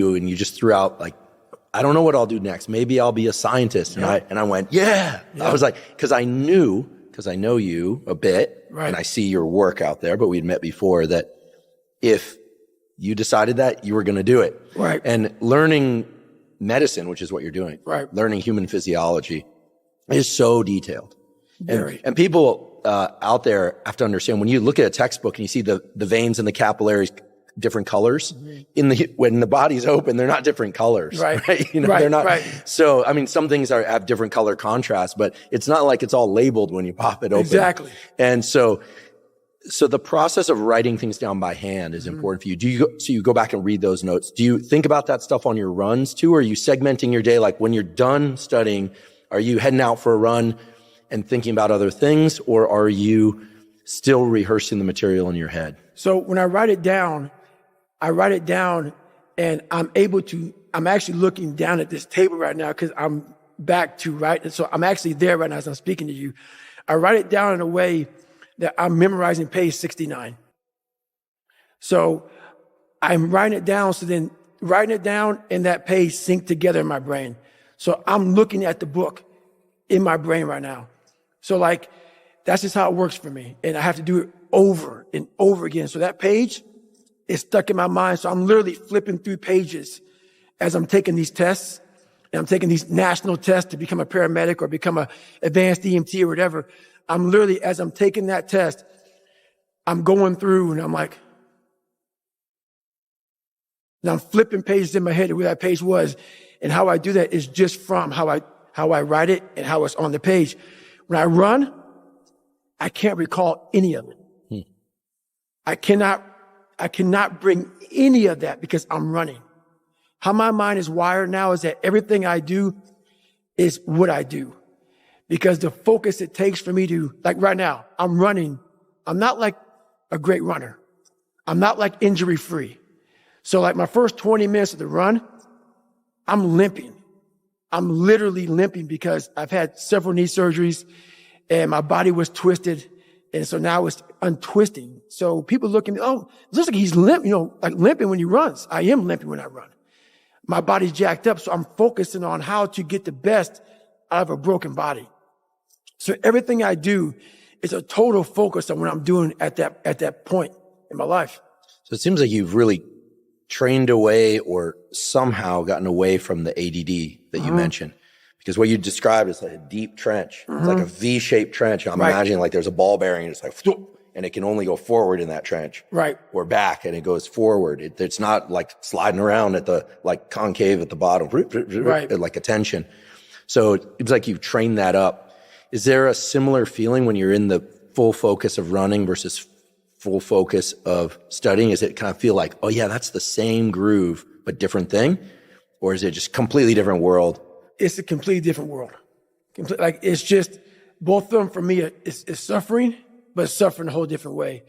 and you just threw out like, I don't know what I'll do next. Maybe I'll be a scientist. And I went, yeah. I was like, cause I know you a bit, right, and I see your work out there, but we'd met before, that if you decided that, you were going to do it. Right. And learning medicine, which is what you're doing, right, learning human physiology is so detailed. Very. And people out there have to understand, when you look at a textbook and you see the veins and the capillaries different colors, when the body's open, they're not different colors, right? You know, right, they're not. Right. So, I mean, some things have different color contrast, but it's not like it's all labeled when you pop it open. Exactly. And so the process of writing things down by hand is important for you. So you go back and read those notes. Do you think about that stuff on your runs too? Or are you segmenting your day? Like when you're done studying, are you heading out for a run and thinking about other things, or are you still rehearsing the material in your head? So when I write it down and I'm actually looking down at this table right now because I'm back to write. So I'm actually there right now as I'm speaking to you. I write it down in a way that I'm memorizing page 69. So I'm writing it down. So then writing it down and that page sync together in my brain. So I'm looking at the book in my brain right now. So like, that's just how it works for me. And I have to do it over and over again. So that page is stuck in my mind. So I'm literally flipping through pages as I'm taking these tests, and I'm taking these national tests to become a paramedic or become a advanced EMT or whatever. I'm literally, as I'm taking that test, I'm going through and I'm like, and I'm flipping pages in my head of where that page was. And how I do that is just from how I write it and how it's on the page. When I run, I can't recall any of it. I cannot bring any of that because I'm running. How my mind is wired now is that everything I do is what I do. Because the focus it takes for me to, like right now, I'm running. I'm not like a great runner. I'm not like injury free. So like my first 20 minutes of the run, I'm limping. I'm literally limping because I've had several knee surgeries and my body was twisted. And so now it's untwisting. So people look at me, oh, it looks like he's limp, like limping when he runs. I am limping when I run. My body's jacked up. So I'm focusing on how to get the best out of a broken body. So everything I do is a total focus on what I'm doing at that point in my life. So it seems like you've really trained away or somehow gotten away from the ADD that you mentioned. Because what you described is like a deep trench. It's like a V-shaped trench. I'm imagining like there's a ball bearing and it's like, and it can only go forward in that trench. Right. Or back and it goes forward. It's not like sliding around at the, like concave at the bottom, right, like a tension. So it seems like you've trained that up. Is there a similar feeling when you're in the full focus of running versus full focus of studying? Is it kind of feel like, oh yeah, that's the same groove, but different thing? Or is it just completely different world? It's a completely different world. Like it's just, both of them for me is suffering, but suffering a whole different way.